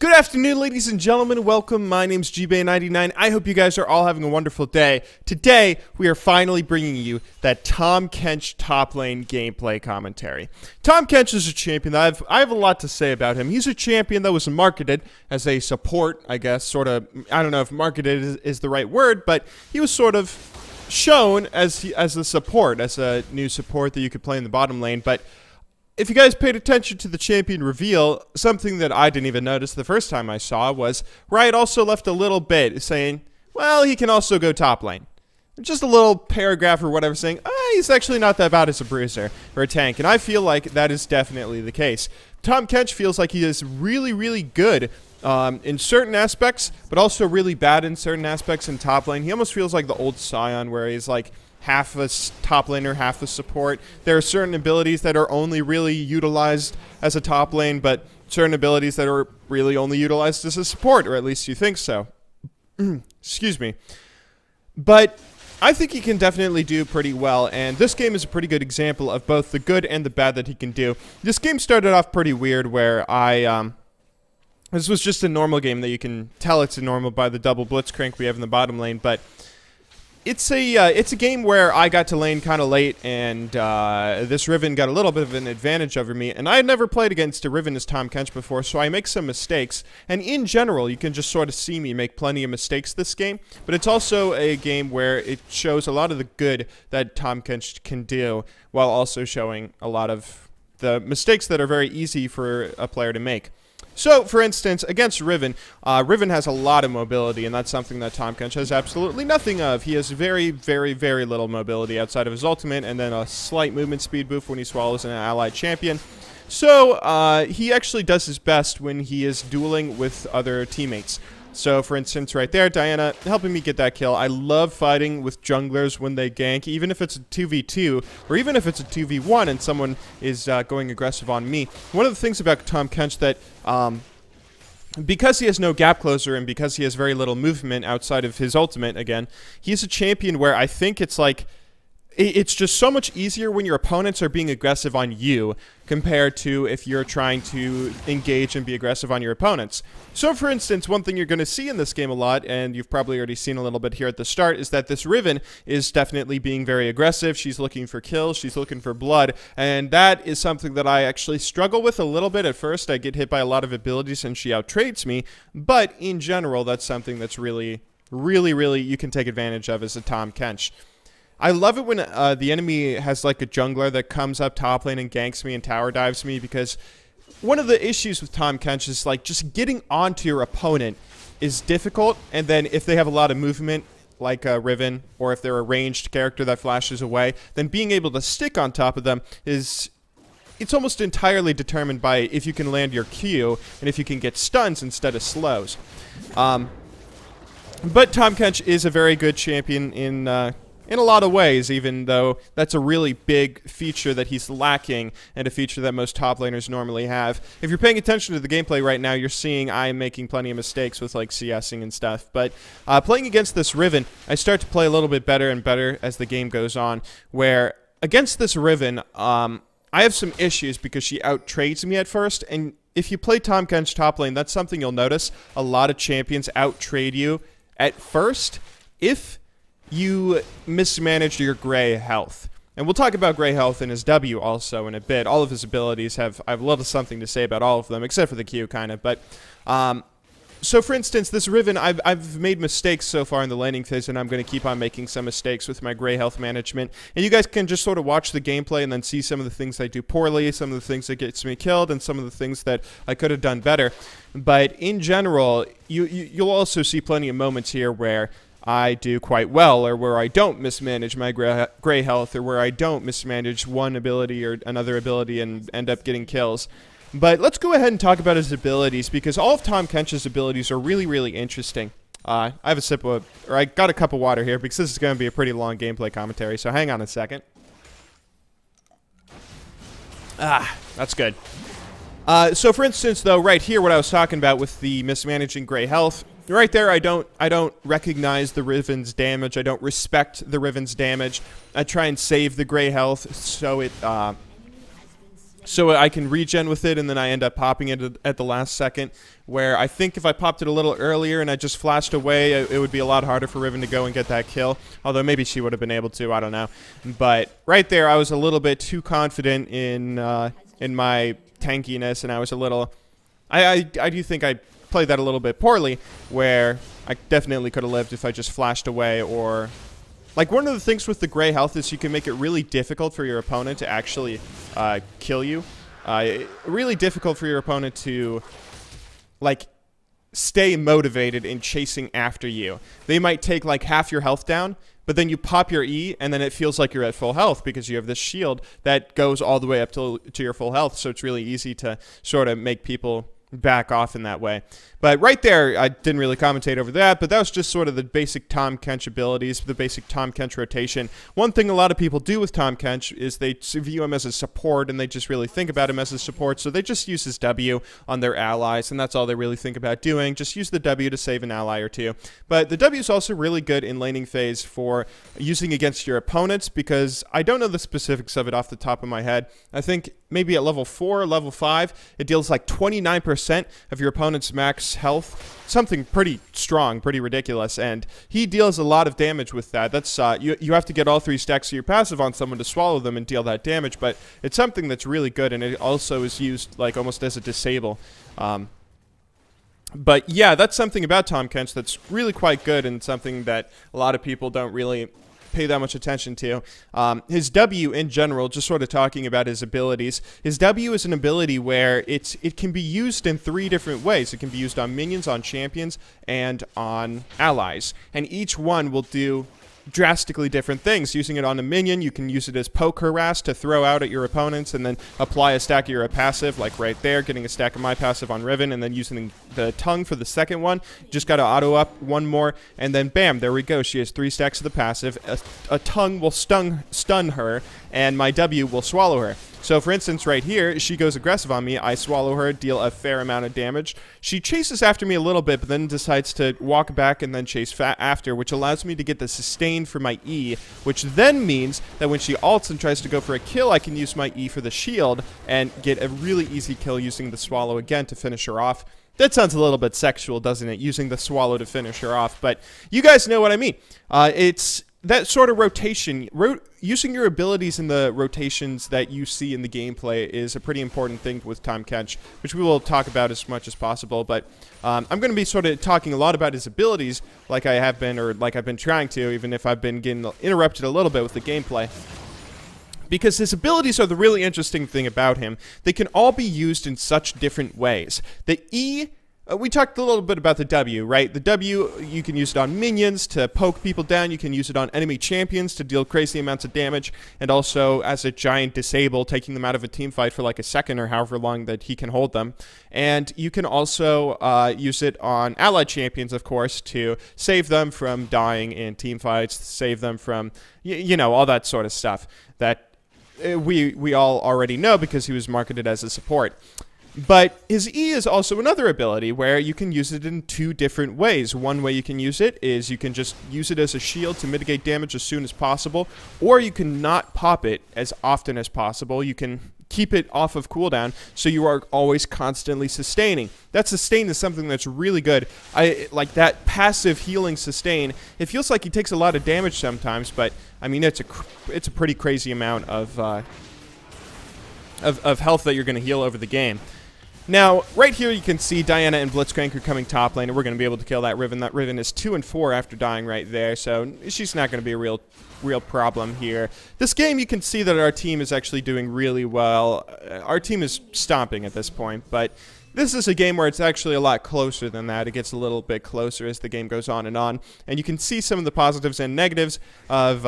Good afternoon, ladies and gentlemen. Welcome. My name's GBay99. I hope you guys are all having a wonderful day. Today, we are finally bringing you that Tahm Kench top lane gameplay commentary. Tahm Kench is a champion that I have a lot to say about him. He's a champion that was marketed as a support, I guess, sort of. I don't know if marketed is the right word, but he was sort of shown as a support, as a new support that you could play in the bottom lane, but if you guys paid attention to the champion reveal, something that I didn't even notice the first time I saw was Riot also left a little bit saying, well, he can also go top lane. Just a little paragraph or whatever saying, he's actually not that bad as a bruiser or a tank. And I feel like that is definitely the case. Tahm Kench feels like he is really, really good in certain aspects, but also really bad in certain aspects in top lane. He almost feels like the old Scion where he's like, half a top laner, half a support. There are certain abilities that are only really utilized as a top lane, but certain abilities that are really only utilized as a support, or at least you think so. Excuse me. But I think he can definitely do pretty well, and this game is a pretty good example of both the good and the bad that he can do. This game started off pretty weird where this was just a normal game that you can tell it's a normal by the double blitzcrank we have in the bottom lane, but it's a game where I got to lane kind of late, and this Riven got a little bit of an advantage over me, and I had never played against a Riven as Tahm Kench before, so I make some mistakes, and in general, you can just sort of see me make plenty of mistakes this game, but it's also a game where it shows a lot of the good that Tahm Kench can do, while also showing a lot of the mistakes that are very easy for a player to make. So, for instance, against Riven, Riven has a lot of mobility, and that's something that Tahm Kench has absolutely nothing of. He has very, very, very little mobility outside of his ultimate, and then a slight movement speed boost when he swallows an allied champion. So, he actually does his best when he is dueling with other teammates. So, for instance, right there, Diana helping me get that kill. I love fighting with junglers when they gank, even if it's a 2v2, or even if it's a 2v1 and someone is going aggressive on me. One of the things about Tahm Kench that, because he has no gap closer and because he has very little movement outside of his ultimate, again, he's a champion where I think it's like, it's just so much easier when your opponents are being aggressive on you compared to if you're trying to engage and be aggressive on your opponents. So, for instance, one thing you're going to see in this game a lot, and you've probably already seen a little bit here at the start, is that this Riven is definitely being very aggressive. She's looking for kills. She's looking for blood, and that is something that I actually struggle with a little bit at first. I get hit by a lot of abilities, and she outtrades me, but in general, that's something that's really, really, really you can take advantage of as a Tahm Kench. I love it when the enemy has like a jungler that comes up top lane and ganks me and tower dives me, because one of the issues with Tahm Kench is like just getting onto your opponent is difficult, and then if they have a lot of movement like a Riven, or if they're a ranged character that flashes away, then being able to stick on top of them it's almost entirely determined by if you can land your Q and if you can get stuns instead of slows. But Tahm Kench is a very good champion in a lot of ways, even though that's a really big feature that he's lacking, and a feature that most top laners normally have. If you're paying attention to the gameplay right now, you're seeing I'm making plenty of mistakes with like CSing and stuff, but playing against this Riven, I start to play a little bit better and better as the game goes on, where against this Riven, I have some issues because she outtrades me at first, and if you play Tahm Kench top lane, that's something you'll notice. A lot of champions outtrade you at first if you mismanage your gray health. And we'll talk about gray health in his W also in a bit. All of his abilities I have a little something to say about all of them, except for the Q, kind of. But, so for instance, this Riven, I've made mistakes so far in the laning phase, and I'm going to keep on making some mistakes with my gray health management. And you guys can just sort of watch the gameplay and then see some of the things I do poorly, some of the things that gets me killed, and some of the things that I could have done better. But in general, you'll also see plenty of moments here where I do quite well, or where I don't mismanage my gray health, or where I don't mismanage one ability or another ability and end up getting kills. But let's go ahead and talk about his abilities, because all of Tahm Kench's abilities are really, really interesting. I have a sip of, or I got a cup of water here, because this is going to be a pretty long gameplay commentary, so hang on a second. That's good. So for instance, though, right here, what I was talking about with the mismanaging gray health, right there, I don't recognize the Riven's damage. I don't respect the Riven's damage. I try and save the gray health so it so I can regen with it, and then I end up popping it at the last second, where I think if I popped it a little earlier and I just flashed away, it would be a lot harder for Riven to go and get that kill, although maybe she would have been able to, I don't know. But right there, I was a little bit too confident in my tankiness, and I was a little... I do think I played that a little bit poorly, where I definitely could have lived if I just flashed away, or... Like, one of the things with the gray health is you can make it really difficult for your opponent to actually kill you. Really difficult for your opponent to, like, stay motivated in chasing after you. They might take, like, half your health down, but then you pop your E, and then it feels like you're at full health because you have this shield that goes all the way up to your full health, so it's really easy to sort of make people back off in that way. But right there, I didn't really commentate over that, but that was just sort of the basic Tahm Kench abilities, the basic Tahm Kench rotation. One thing a lot of people do with Tahm Kench is they view him as a support, and they just really think about him as a support, so they just use his W on their allies, and that's all they really think about doing. Just use the W to save an ally or two. But the W is also really good in laning phase for using against your opponents, because I don't know the specifics of it off the top of my head. I think maybe at level 4 or level 5, it deals like 29% of your opponent's max health. Something pretty strong, pretty ridiculous, and he deals a lot of damage with that. That's you have to get all 3 stacks of your passive on someone to swallow them and deal that damage, but it's something that's really good, and it also is used like almost as a disable. But yeah, that's something about Tahm Kench that's really quite good, and something that a lot of people don't really pay that much attention to. His W in general, just sort of talking about his abilities, his W is an ability where it can be used in 3 different ways. It can be used on minions, on champions, and on allies, and each one will do drastically different things. Using it on a minion, you can use it as poke harass to throw out at your opponents and then apply a stack of your passive, like right there, getting a stack of my passive on Riven, and then using the tongue for the second one. Just got to auto up one more, and then bam, there we go. She has 3 stacks of the passive. A tongue will stun her, and my W will swallow her. So, for instance, right here, she goes aggressive on me. I swallow her, deal a fair amount of damage. She chases after me a little bit, but then decides to walk back and then chase after, which allows me to get the sustain for my E, which then means that when she ults and tries to go for a kill, I can use my E for the shield and get a really easy kill using the swallow again to finish her off. That sounds a little bit sexual, doesn't it? Using the swallow to finish her off, but you guys know what I mean. It's that sort of rotation. Using your abilities in the rotations that you see in the gameplay is a pretty important thing with Tahm Kench, which we will talk about as much as possible. But I'm going to be sort of talking a lot about his abilities, like I have been, or like I've been trying to, even if I've been getting interrupted a little bit with the gameplay. Because his abilities are the really interesting thing about him. They can all be used in such different ways. The E... we talked a little bit about the W, right? The W, you can use it on minions to poke people down. You can use it on enemy champions to deal crazy amounts of damage. And also as a giant disable, taking them out of a team fight for like a second or however long that he can hold them. And you can also use it on allied champions, of course, to save them from dying in team fights, save them from, you know, all that sort of stuff that we all already know because he was marketed as a support. But his E is also another ability where you can use it in 2 different ways. One way you can use it is you can just use it as a shield to mitigate damage as soon as possible, or you can not pop it as often as possible. You can keep it off of cooldown so you are always constantly sustaining. That sustain is something that's really good. I like that passive healing sustain. It feels like he takes a lot of damage sometimes, but I mean it's a pretty crazy amount of health that you're going to heal over the game. Now, right here you can see Diana and Blitzcrank are coming top lane, and we're going to be able to kill that Riven. That Riven is 2 and 4 after dying right there, so she's not going to be a real problem here. This game, you can see that our team is actually doing really well. Our team is stomping at this point, but this is a game where it's actually a lot closer than that. It gets a little bit closer as the game goes on, and you can see some of the positives and negatives of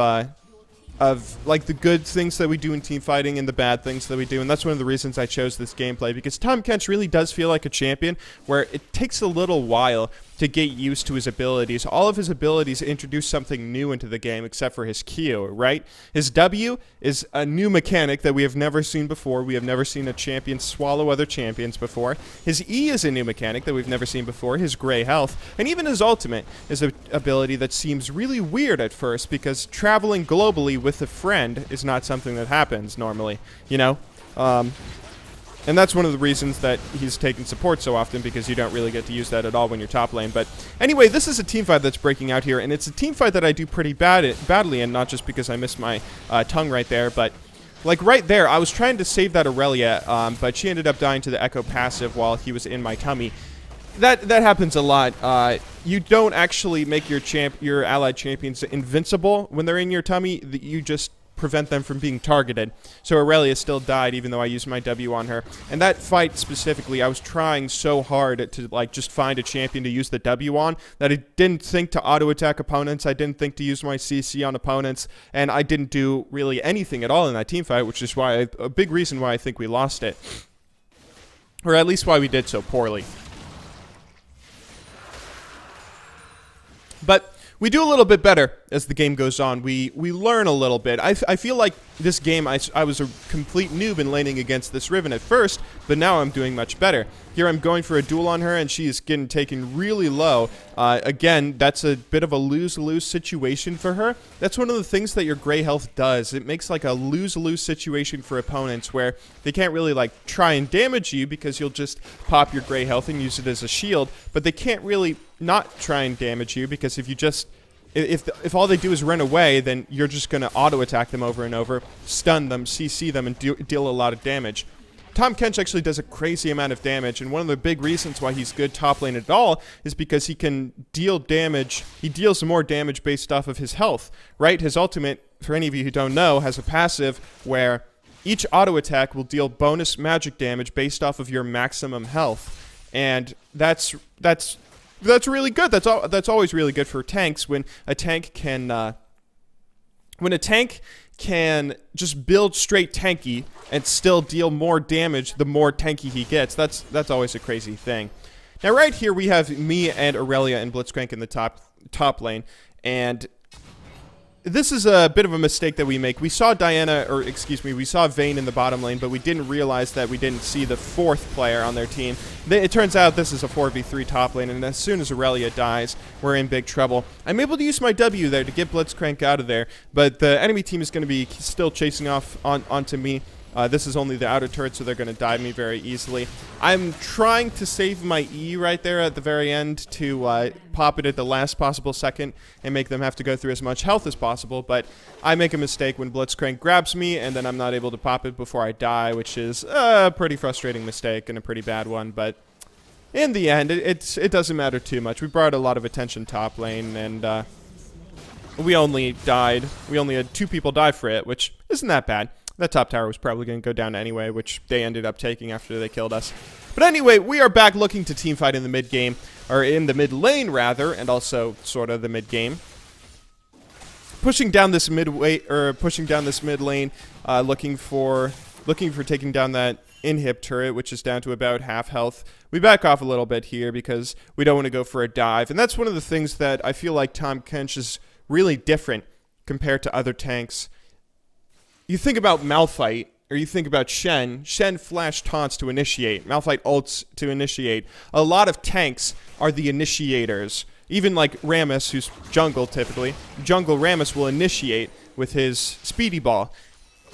like the good things that we do in team fighting and the bad things that we do, and that's one of the reasons I chose this gameplay, because Tahm Kench really does feel like a champion where it takes a little while to get used to his abilities. All of his abilities introduce something new into the game except for his Q, right? His W is a new mechanic that we have never seen before. We have never seen a champion swallow other champions before. His E is a new mechanic that we've never seen before, his gray health. And even his ultimate is an ability that seems really weird at first because traveling globally with a friend is not something that happens normally, you know? And that's one of the reasons that he's taking support so often, because you don't really get to use that at all when you're top lane. But anyway, this is a team fight that's breaking out here, and it's a team fight that I do pretty badly in, not just because I missed my tongue right there, but like right there, I was trying to save that Aurelia, but she ended up dying to the Echo passive while he was in my tummy. That happens a lot. You don't actually make your allied champions invincible when they're in your tummy. You just prevent them from being targeted. So Aurelia still died even though I used my W on her. And that fight specifically, I was trying so hard to like just find a champion to use the W on that I didn't think to auto attack opponents. I didn't think to use my CC on opponents, and I didn't do really anything at all in that team fight, which is why a big reason why I think we lost it, or at least why we did so poorly. But we do a little bit better as the game goes on. We learn a little bit. I feel like this game, I was a complete noob in laning against this Riven at first, but now I'm doing much better. Here I'm going for a duel on her, and she is getting taken really low. Again, that's a bit of a lose-lose situation for her. That's one of the things that your gray health does. It makes like a lose-lose situation for opponents where they can't really like try and damage you because you'll just pop your gray health and use it as a shield, but they can't really not try and damage you because if you just if all they do is run away, then you're just going to auto-attack them over and over, stun them, CC them, and deal a lot of damage. Tahm Kench actually does a crazy amount of damage, and one of the big reasons why he's good top lane at all is because he can deal damage. He deals more damage based off of his health, right? His ultimate, for any of you who don't know, has a passive where each auto-attack will deal bonus magic damage based off of your maximum health, and that's really good. That's always really good for tanks when a tank can just build straight tanky and still deal more damage the more tanky he gets. That's always a crazy thing. Now right here we have me and Aurelia and Blitzcrank in the top lane, and this is a bit of a mistake that we make. We saw we saw Vayne in the bottom lane, but we didn't realize that we didn't see the fourth player on their team. It turns out this is a 4v3 top lane, and as soon as Aurelia dies, we're in big trouble. I'm able to use my W there to get Blitzcrank out of there, but the enemy team is going to be still chasing off onto me. This is only the outer turret, so they're going to dive me very easily. I'm trying to save my E right there at the very end to pop it at the last possible second and make them have to go through as much health as possible, but I make a mistake when Blitzcrank grabs me, and then I'm not able to pop it before I die, which is a pretty frustrating mistake and a pretty bad one, but in the end, it doesn't matter too much. We brought a lot of attention top lane, and we only had 2 people die for it, which isn't that bad. That top tower was probably going to go down anyway, which they ended up taking after they killed us. But anyway, we are back looking to teamfight in the mid game, or in the mid lane rather, and also sort of the mid game. Pushing down this mid lane, looking for taking down that inhib turret, which is down to about half health. We back off a little bit here because we don't want to go for a dive, and that's one of the things that I feel like Tahm Kench is really different compared to other tanks. You think about Malphite, or you think about Shen. Shen flash taunts to initiate. Malphite ults to initiate. A lot of tanks are the initiators. Even like Rammus, who's jungle typically. Jungle Rammus will initiate with his speedy ball.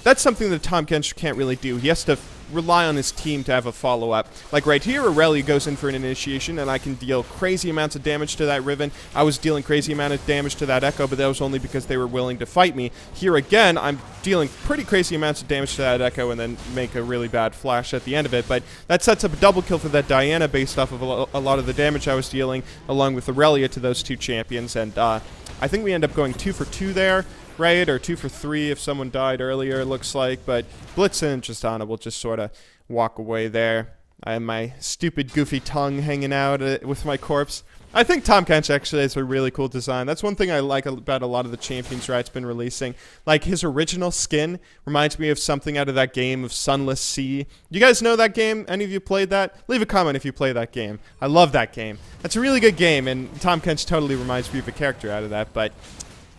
That's something that Tahm Kench can't really do. He has to rely on his team to have a follow-up. Like right here, Aurelia goes in for an initiation, and I can deal crazy amounts of damage to that Riven. I was dealing crazy amount of damage to that Echo, but that was only because they were willing to fight me. Here again, I'm dealing pretty crazy amounts of damage to that Echo and then make a really bad flash at the end of it. But that sets up a double kill for that Diana based off of a lot of the damage I was dealing, along with Aurelia to those 2 champions. And I think we end up going 2 for 2 there. Right, or 2 for 3 if someone died earlier, it looks like, but Blitz and Tristana will just sort of walk away there. I have my stupid, goofy tongue hanging out with my corpse. I think Tahm Kench actually has a really cool design. That's one thing I like about a lot of the champions Riot's been releasing. Like, his original skin reminds me of something out of that game of Sunless Sea. You guys know that game? Any of you played that? Leave a comment if you play that game. I love that game. That's a really good game, and Tahm Kench totally reminds me of a character out of that, but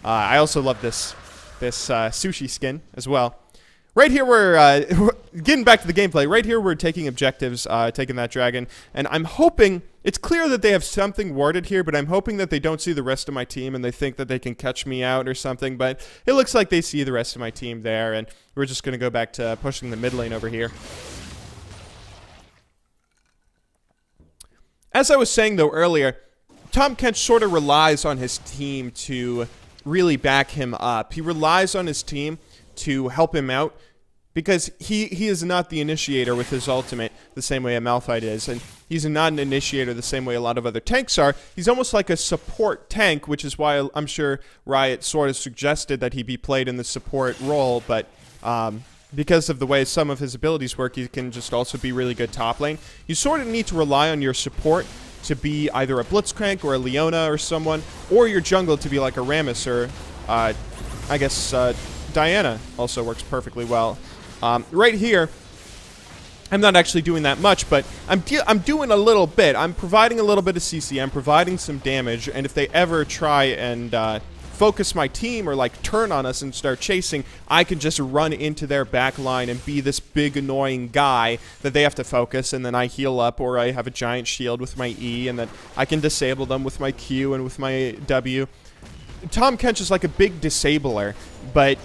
I also love this sushi skin as well. Right here we're getting back to the gameplay. Right here we're taking objectives, taking that dragon, and I'm hoping, it's clear that they have something warded here, but I'm hoping that they don't see the rest of my team and they think that they can catch me out or something, but it looks like they see the rest of my team there, and we're just going to go back to pushing the mid lane over here. As I was saying, though, earlier, Tahm Kench sort of relies on his team to really back him up. He relies on his team to help him out because he is not the initiator with his ultimate the same way a Malphite is, and he's not an initiator the same way a lot of other tanks are. He's almost like a support tank, which is why I'm sure Riot sort of suggested that he be played in the support role, but because of the way some of his abilities work, he can just also be really good top lane. You sort of need to rely on your support to be either a Blitzcrank or a Leona or someone, or your jungle to be like a Rammus or, I guess, Diana also works perfectly well. Right here, I'm not actually doing that much, but I'm doing a little bit. I'm providing a little bit of CC. I'm providing some damage, and if they ever try and focus my team or like turn on us and start chasing, I can just run into their back line and be this big annoying guy that they have to focus, and then I heal up, or I have a giant shield with my E, and then I can disable them with my Q and with my W. Tahm Kench is like a big disabler, but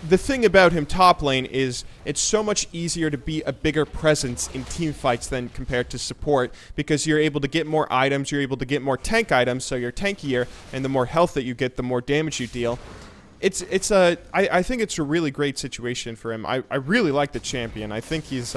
the thing about him top lane is it's so much easier to be a bigger presence in team fights than compared to support, because you're able to get more items, you're able to get more tank items, so you're tankier, and the more health that you get, the more damage you deal. I think it's a really great situation for him. I really like the champion. I think he's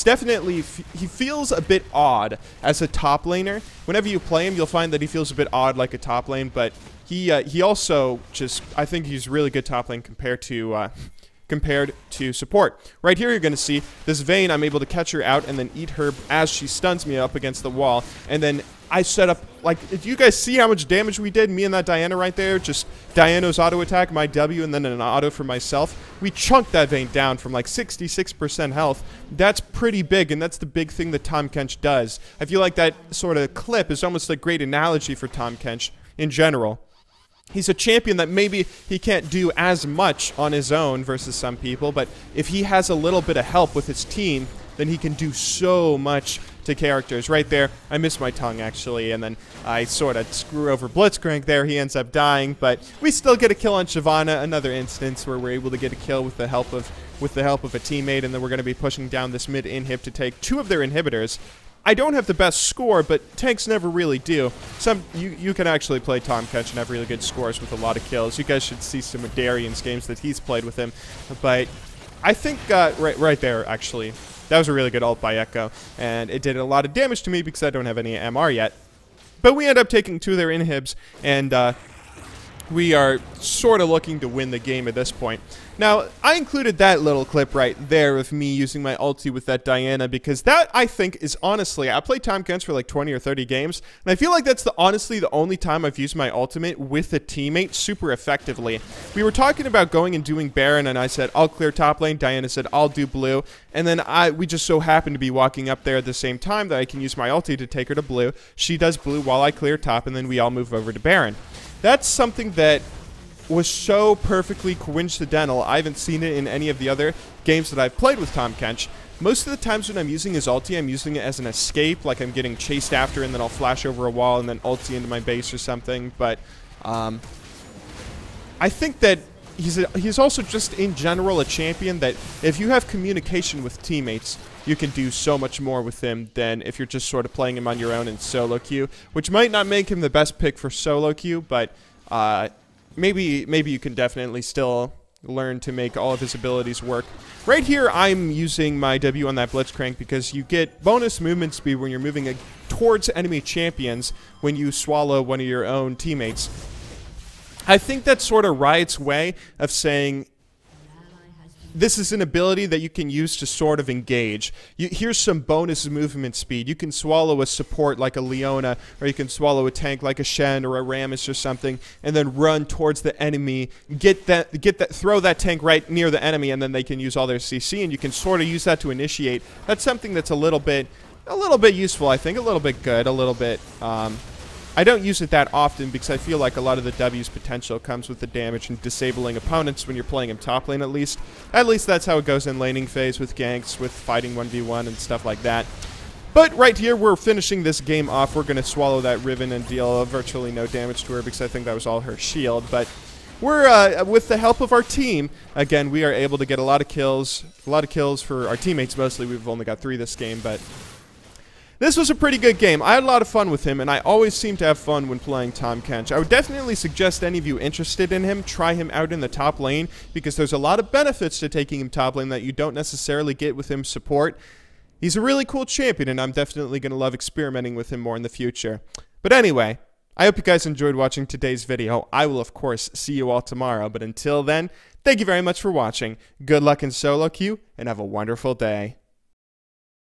definitely, he feels a bit odd as a top laner. Whenever you play him, you'll find that he feels a bit odd like a top lane, but he also just, I think he's really good top lane compared to support. Right here you're going to see this Vayne, I'm able to catch her out and then eat her as she stuns me up against the wall, and then I set up, like, do you guys see how much damage we did? Me and that Diana right there, just Diana's auto attack, my W, and then an auto for myself. We chunked that Vayne down from like 66% health. That's pretty big, and that's the big thing that Tahm Kench does. I feel like that sort of clip is almost a great analogy for Tahm Kench in general. He's a champion that maybe he can't do as much on his own versus some people, but if he has a little bit of help with his team, then he can do so much to characters. Right there, I missed my tongue actually, and then I sort of screw over Blitzcrank there. He ends up dying, but we still get a kill on Shyvana. Another instance where we're able to get a kill with the help of a teammate, and then we're going to be pushing down this mid inhib to take 2 of their inhibitors. I don't have the best score, but tanks never really do. You can actually play Tahm Kench and have really good scores with a lot of kills. You guys should see some of Darian's games that he's played with him. But I think right there, actually, that was a really good ult by Echo, and it did a lot of damage to me because I don't have any MR yet. But we end up taking 2 of their inhibs, and we are sort of looking to win the game at this point. Now, I included that little clip right there of me using my ulti with that Diana, because that, I think, is honestly, I played Tahm Kench for like 20 or 30 games, and I feel like that's honestly the only time I've used my ultimate with a teammate super effectively. We were talking about going and doing Baron, and I said, I'll clear top lane. Diana said, I'll do blue. And then we just so happened to be walking up there at the same time that I can use my ulti to take her to blue. She does blue while I clear top, and then we all move over to Baron. That's something that was so perfectly coincidental. I haven't seen it in any of the other games that I've played with Tahm Kench. Most of the times when I'm using his ulti, I'm using it as an escape, like I'm getting chased after and then I'll flash over a wall and then ulti into my base or something. But I think that he's also just in general a champion that if you have communication with teammates, you can do so much more with him than if you're just sort of playing him on your own in solo queue, which might not make him the best pick for solo queue, but maybe you can definitely still learn to make all of his abilities work. Right here, I'm using my W on that Blitzcrank because you get bonus movement speed when you're moving towards enemy champions when you swallow one of your own teammates. I think that's sort of Riot's way of saying this is an ability that you can use to sort of engage. Here's some bonus movement speed. You can swallow a support like a Leona, or you can swallow a tank like a Shen or a Rammus or something, and then run towards the enemy, throw that tank right near the enemy, and then they can use all their CC, and you can sort of use that to initiate. That's something that's a little bit useful, I think, a little bit good, a little bit. I don't use it that often because I feel like a lot of the W's potential comes with the damage and disabling opponents when you're playing him top lane at least. At least that's how it goes in laning phase with ganks, with fighting 1v1 and stuff like that. But right here, we're finishing this game off. We're going to swallow that Riven and deal virtually no damage to her because I think that was all her shield. But we're, with the help of our team, again, we are able to get a lot of kills for our teammates mostly. We've only got 3 this game, but This was a pretty good game. I had a lot of fun with him, and I always seem to have fun when playing Tahm Kench. I would definitely suggest any of you interested in him try him out in the top lane, because there's a lot of benefits to taking him top lane that you don't necessarily get with him support. He's a really cool champion, and I'm definitely going to love experimenting with him more in the future. But anyway, I hope you guys enjoyed watching today's video. I will, of course, see you all tomorrow. But until then, thank you very much for watching. Good luck in solo queue, and have a wonderful day.